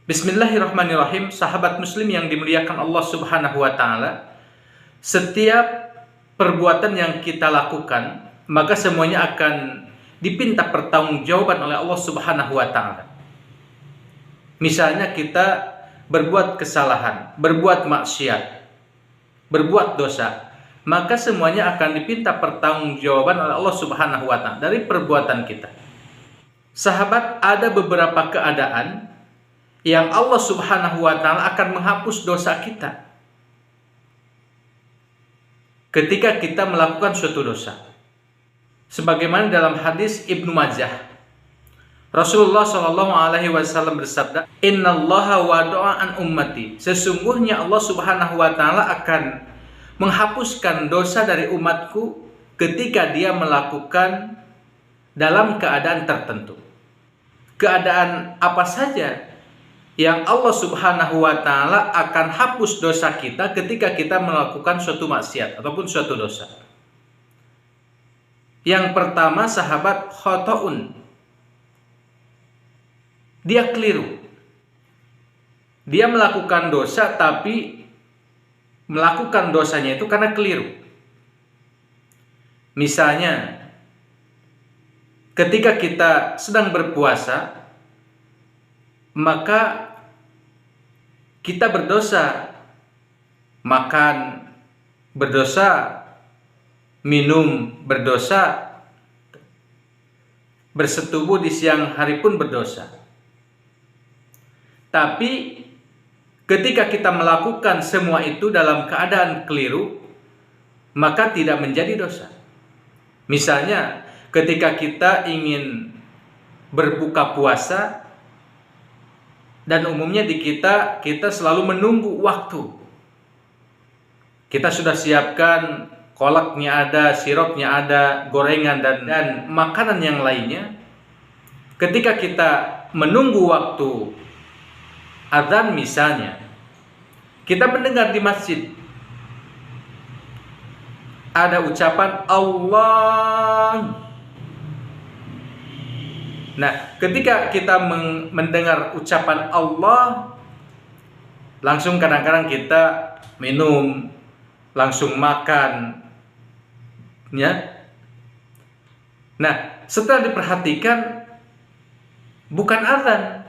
Bismillahirrahmanirrahim. Sahabat muslim yang dimuliakan Allah Subhanahu wa taala, setiap perbuatan yang kita lakukan, maka semuanya akan dipinta pertanggungjawaban oleh Allah Subhanahu wa taala. Misalnya kita berbuat kesalahan, berbuat maksiat, berbuat dosa, maka semuanya akan dipinta pertanggungjawaban oleh Allah Subhanahu wa taala dari perbuatan kita. Sahabat, ada beberapa keadaan yang Allah Subhanahu wa taala akan menghapus dosa kita ketika kita melakukan suatu dosa. Sebagaimana dalam hadis Ibnu Majah, Rasulullah Shallallahu alaihi wasallam bersabda, "Innallaha wada'a an ummati." Sesungguhnya Allah Subhanahu wa taala akan menghapuskan dosa dari umatku ketika dia melakukan dalam keadaan tertentu. Keadaan apa saja yang Allah Subhanahu wa taala akan hapus dosa kita ketika kita melakukan suatu maksiat ataupun suatu dosa? Yang pertama, sahabat, khotoun. Dia keliru. Dia melakukan dosa tapi melakukan dosanya itu karena keliru. Misalnya, ketika kita sedang berpuasa, maka kita berdosa, makan berdosa, minum berdosa, bersetubuh di siang hari pun berdosa. Tapi ketika kita melakukan semua itu dalam keadaan keliru, maka tidak menjadi dosa. Misalnya, ketika kita ingin berbuka puasa, dan umumnya di kita selalu menunggu waktu. Kita sudah siapkan kolaknya ada, sirupnya ada, gorengan dan makanan yang lainnya. Ketika kita menunggu waktu azan misalnya, kita mendengar di masjid ada ucapan Allah. Nah, ketika kita mendengar ucapan Allah, langsung kadang-kadang kita minum, langsung makan, ya. Nah, setelah diperhatikan, bukan azan,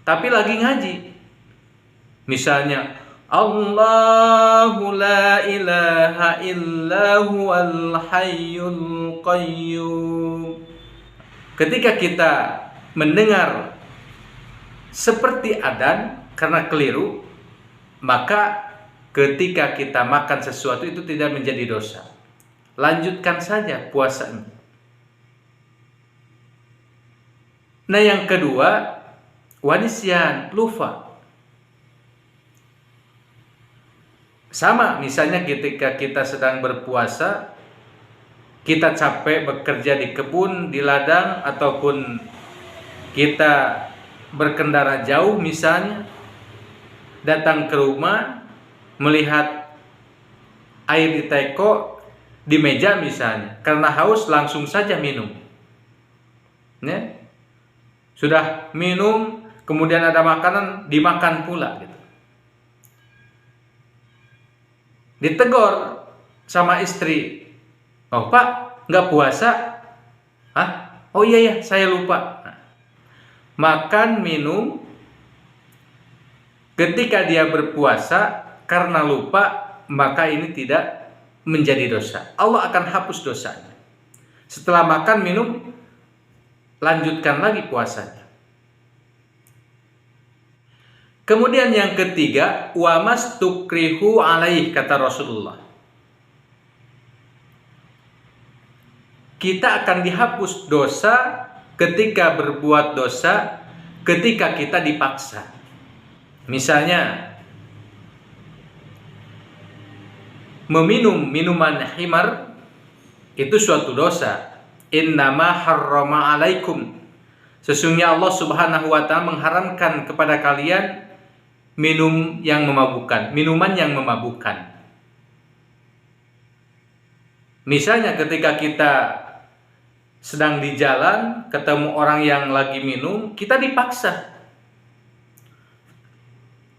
tapi lagi ngaji. Misalnya, Allahu la ilaha illa huwal hayyul qayyum. Ketika kita mendengar seperti adzan karena keliru, maka ketika kita makan sesuatu itu tidak menjadi dosa. Lanjutkan saja puasanya. Nah, yang kedua, wanisyan, lupa. Sama, misalnya ketika kita sedang berpuasa, kita capek bekerja di kebun, di ladang, ataupun kita berkendara jauh misalnya, datang ke rumah, melihat air di teko, di meja misalnya, karena haus langsung saja minum. Ya? Sudah minum, kemudian ada makanan, dimakan pula. Gitu. Ditegur sama istri, "Oh Pak, nggak puasa?" "Hah? Oh iya, saya lupa." Nah, makan, minum, ketika dia berpuasa karena lupa, maka ini tidak menjadi dosa. Allah akan hapus dosanya. Setelah makan, minum, lanjutkan lagi puasanya. Kemudian yang ketiga, wa mastukrihu alaih, kata Rasulullah. Kita akan dihapus dosa ketika berbuat dosa, ketika kita dipaksa. Misalnya, meminum minuman khimar itu suatu dosa. Innama harrama alaikum. Sesungguhnya Allah Subhanahu wa taala mengharamkan kepada kalian minum yang memabukkan, minuman yang memabukkan. Misalnya ketika kita sedang di jalan, ketemu orang yang lagi minum, kita dipaksa.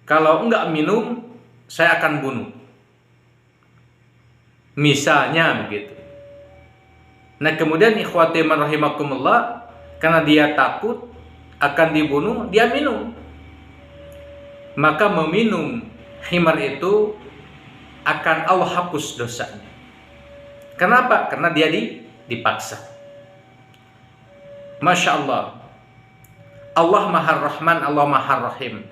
kalau enggak minum, saya akan bunuh. Misalnya begitu. Nah kemudian ikhwati man rahimakumullah, karena dia takut akan dibunuh, dia minum. Maka meminum khimar itu akan Allah hapus dosanya. Kenapa? Karena dia dipaksa. Masya Allah. Allah Maha Rahman, Allah Maha Rahim.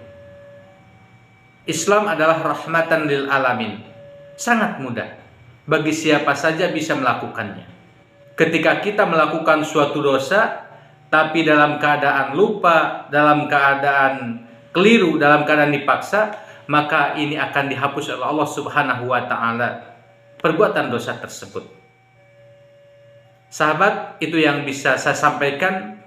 Islam adalah rahmatan lil alamin. Sangat mudah. Bagi siapa saja bisa melakukannya. Ketika kita melakukan suatu dosa, tapi dalam keadaan lupa, dalam keadaan keliru, dalam keadaan dipaksa, maka ini akan dihapus oleh Allah Subhanahu wa Ta'ala perbuatan dosa tersebut. Sahabat, itu yang bisa saya sampaikan.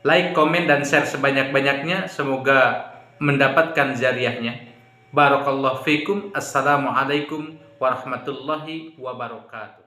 Like, komen, dan share sebanyak-banyaknya. Semoga mendapatkan jariahnya. Barakallahu fikum. Assalamualaikum warahmatullahi wabarakatuh.